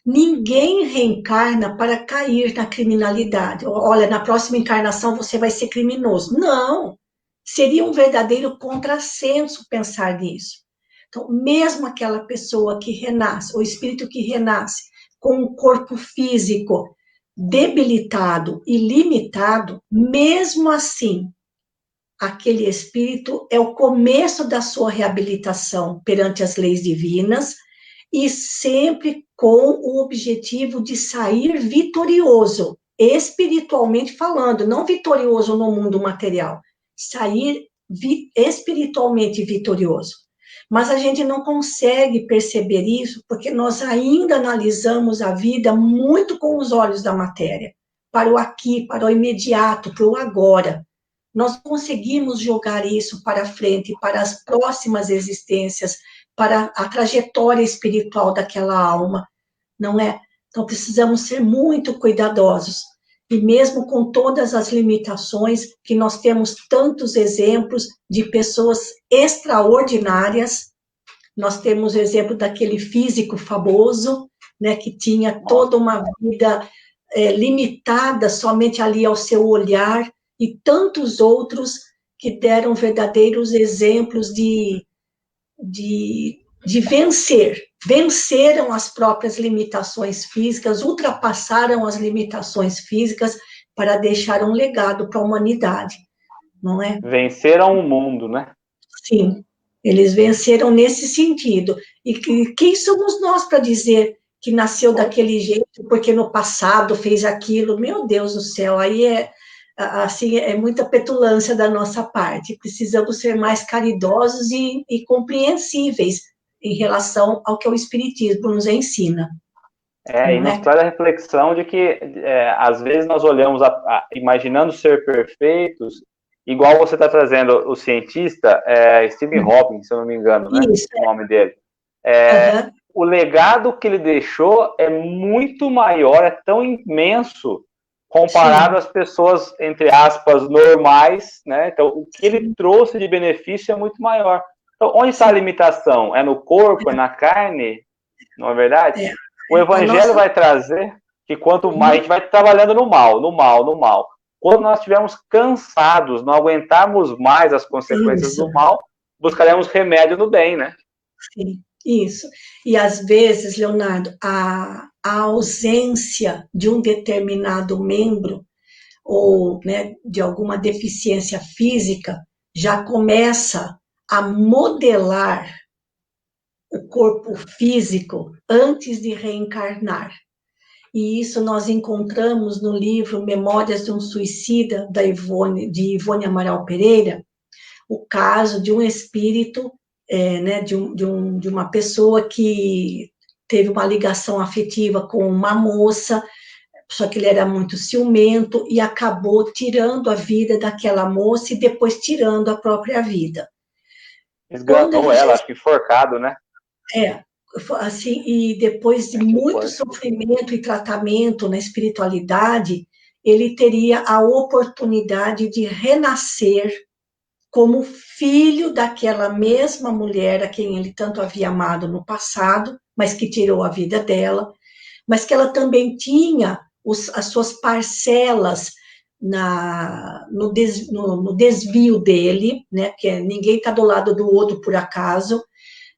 Ninguém reencarna para cair na criminalidade. Olha, na próxima encarnação você vai ser criminoso. Não! Seria um verdadeiro contrassenso pensar nisso. Então, mesmo aquela pessoa que renasce, o espírito que renasce com um corpo físico debilitado e limitado, mesmo assim, aquele espírito é o começo da sua reabilitação perante as leis divinas e sempre com o objetivo de sair vitorioso, espiritualmente falando, não vitorioso no mundo material, sair espiritualmente vitorioso. Mas a gente não consegue perceber isso porque nós ainda analisamos a vida muito com os olhos da matéria, para o aqui, para o imediato, para o agora. Nós conseguimos jogar isso para frente, para as próximas existências, para a trajetória espiritual daquela alma, não é? Então, precisamos ser muito cuidadosos. E mesmo com todas as limitações, que nós temos tantos exemplos de pessoas extraordinárias, nós temos o exemplo daquele físico famoso, né, que tinha toda uma vida limitada somente ali ao seu olhar, e tantos outros que deram verdadeiros exemplos de vencer, venceram as próprias limitações físicas, ultrapassaram as limitações físicas para deixar um legado para a humanidade, não é? Venceram o mundo, né? Sim, eles venceram nesse sentido. E quem somos nós para dizer que nasceu daquele jeito, porque no passado fez aquilo? Meu Deus do céu, aí assim, é muita petulância da nossa parte. Precisamos ser mais caridosos e compreensíveis em relação ao que o Espiritismo nos ensina. E nos traz a reflexão de que, às vezes, nós olhamos, imaginando ser perfeitos, igual você está trazendo o cientista, Stephen Hawking, se eu não me engano, né? Isso, o nome dele. O legado que ele deixou é muito maior, é tão imenso, comparado às pessoas, entre aspas, normais, né? Então, o que ele trouxe de benefício é muito maior. Então, onde está a limitação? É no corpo, é na carne? Não é verdade? O Evangelho vai trazer que quanto mais a gente vai trabalhando no mal, quando nós estivermos cansados, não aguentarmos mais as consequências do mal, buscaremos remédio no bem, né? Sim, isso. E às vezes, Leonardo, a ausência de um determinado membro ou, né, de alguma deficiência física já começa a modelar o corpo físico antes de reencarnar. E isso nós encontramos no livro Memórias de um Suicida, de Ivone Amaral Pereira, o caso de um espírito, né, de uma pessoa que teve uma ligação afetiva com uma moça, só que ele era muito ciumento e acabou tirando a vida daquela moça e depois tirando a própria vida. Esganou ela, acho que enforcado, né? Assim, e depois de muito sofrimento e tratamento na espiritualidade, ele teria a oportunidade de renascer como filho daquela mesma mulher a quem ele tanto havia amado no passado, mas que tirou a vida dela, mas que ela também tinha as suas parcelas no desvio dele, né? Porque ninguém está do lado do outro por acaso.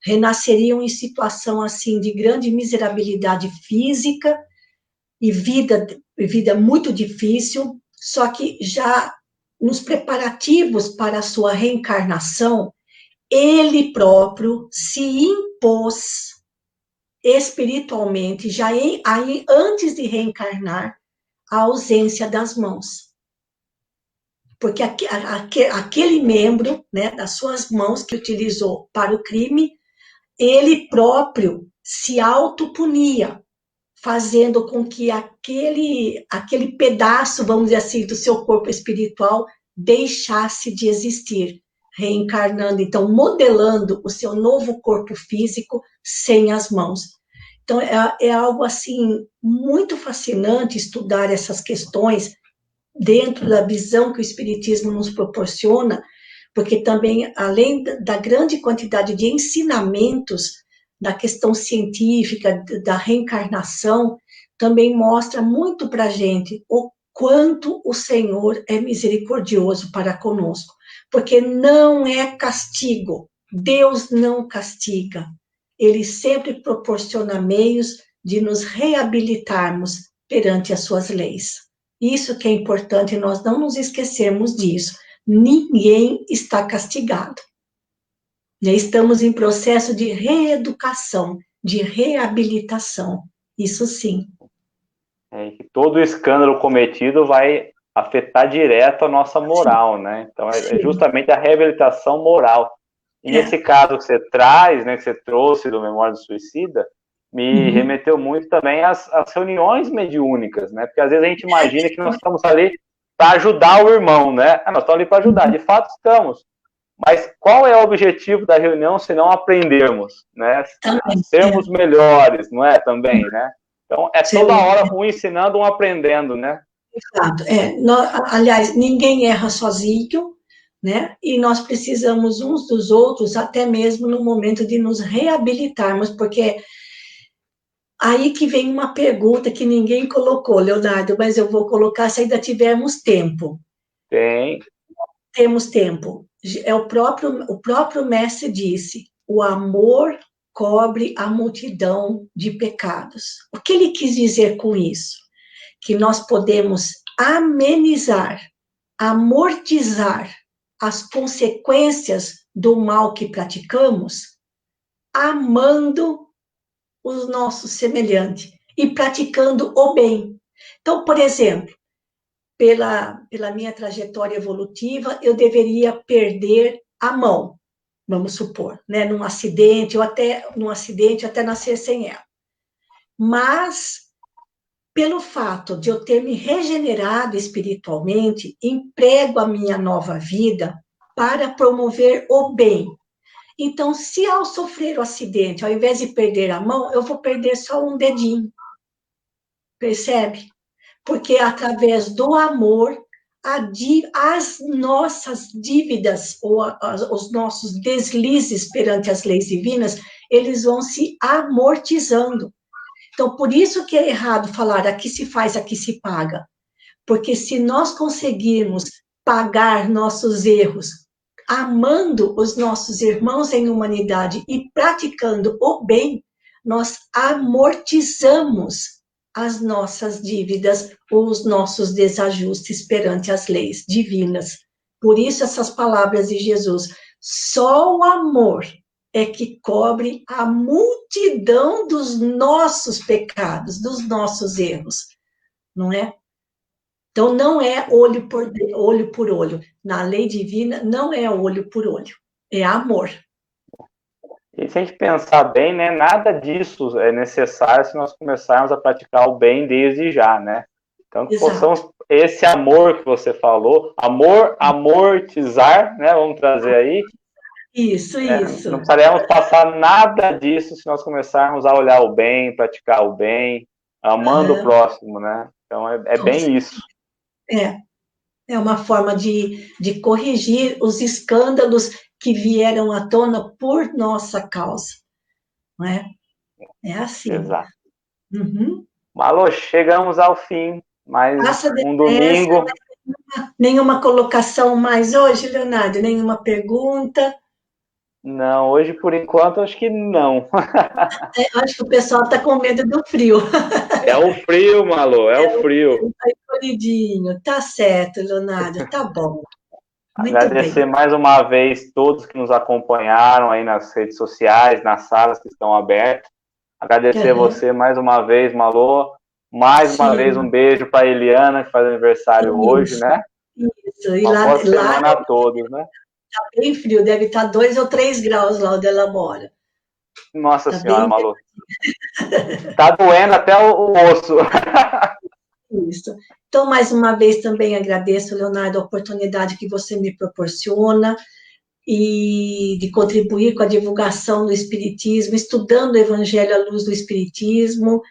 Renasceriam em situação assim de grande miserabilidade física e vida muito difícil, só que já nos preparativos para a sua reencarnação, ele próprio se impôs espiritualmente, já aí, antes de reencarnar, a ausência das mãos. Porque aquele membro, né, das suas mãos que utilizou para o crime, ele próprio se autopunia, fazendo com que aquele pedaço, vamos dizer assim, do seu corpo espiritual deixasse de existir, reencarnando, então, modelando o seu novo corpo físico sem as mãos. Então, é algo, assim, muito fascinante estudar essas questões dentro da visão que o Espiritismo nos proporciona, porque também, além da grande quantidade de ensinamentos da questão científica, da reencarnação, também mostra muito para a gente o quanto o Senhor é misericordioso para conosco, porque não é castigo, Deus não castiga, Ele sempre proporciona meios de nos reabilitarmos perante as suas leis. Isso que é importante, nós não nos esquecermos disso. Ninguém está castigado. Estamos em processo de reeducação, de reabilitação. Isso sim. Que todo escândalo cometido vai afetar direto a nossa moral, né? Então, é justamente a reabilitação moral. E nesse caso que você traz, né, que você trouxe do Memória do Suicida, me remeteu muito também às reuniões mediúnicas, né? Porque às vezes a gente imagina que nós estamos ali para ajudar o irmão, né? Nós estamos ali para ajudar, de fato estamos. Mas qual é o objetivo da reunião se não aprendermos, né? Sermos melhores, não é? Também, né? Então, é toda hora um ensinando, um aprendendo, né? Exato. Aliás, ninguém erra sozinho, né? E nós precisamos uns dos outros, até mesmo no momento de nos reabilitarmos, porque aí que vem uma pergunta que ninguém colocou, Leonardo, mas eu vou colocar se ainda tivermos tempo. Temos tempo. O próprio mestre disse, o amor cobre a multidão de pecados. O que ele quis dizer com isso? Que nós podemos amenizar, amortizar as consequências do mal que praticamos, amando os nossos semelhantes e praticando o bem. Então, por exemplo, pela minha trajetória evolutiva, eu deveria perder a mão, vamos supor, né, num acidente, ou até nascer sem ela. Mas, pelo fato de eu ter me regenerado espiritualmente, emprego a minha nova vida para promover o bem. Então, se ao sofrer o acidente, ao invés de perder a mão, eu vou perder só um dedinho. Percebe? Porque através do amor, as nossas dívidas, ou os nossos deslizes perante as leis divinas, eles vão se amortizando. Então, por isso que é errado falar aqui se faz, aqui se paga. Porque se nós conseguirmos pagar nossos erros, amando os nossos irmãos em humanidade e praticando o bem, nós amortizamos as nossas dívidas ou os nossos desajustes perante as leis divinas. Por isso essas palavras de Jesus, só o amor é que cobre a multidão dos nossos pecados, dos nossos erros, não é? Então, não é olho por olho. Na lei divina, não é olho por olho, é amor. E se a gente pensar bem, né, nada disso é necessário se nós começarmos a praticar o bem desde já, né? Então, que possamos, esse amor que você falou, amortizar, né, vamos trazer aí. Isso. Não precisaremos passar nada disso se nós começarmos a olhar o bem, praticar o bem, amando o próximo, né? Então, é bem isso. É uma forma de corrigir os escândalos que vieram à tona por nossa causa, não é? É assim. Exato. Malô, chegamos ao fim, mais um domingo. Nenhuma colocação mais hoje, Leonardo? Nenhuma pergunta? Não, hoje, por enquanto, acho que não. Acho que o pessoal está com medo do frio. É o frio, Malô, é o frio. Tá escolhidinho. Tá certo, Leonardo, tá bom. Muito Agradecer bem. mais uma vez todos que nos acompanharam aí nas redes sociais, nas salas que estão abertas. Agradecer você mais uma vez, Malô. Mais uma vez, um beijo para a Eliana, que faz aniversário hoje, né? Isso. E uma boa semana a todos, né? Tá bem frio, deve estar 2 ou 3 graus lá onde ela mora. Nossa Senhora, Malô. Tá doendo até o osso. Isso. Então, mais uma vez, também agradeço, Leonardo, a oportunidade que você me proporciona e de contribuir com a divulgação do Espiritismo, estudando o Evangelho à luz do Espiritismo,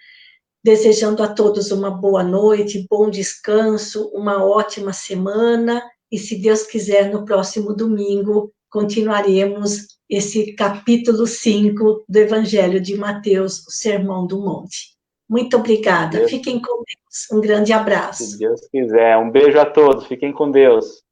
desejando a todos uma boa noite, bom descanso, uma ótima semana, e se Deus quiser, no próximo domingo, continuaremos esse capítulo 5 do Evangelho de Mateus, o Sermão do Monte. Muito obrigada, fiquem com Deus, um grande abraço. Se Deus quiser. Um beijo a todos, fiquem com Deus.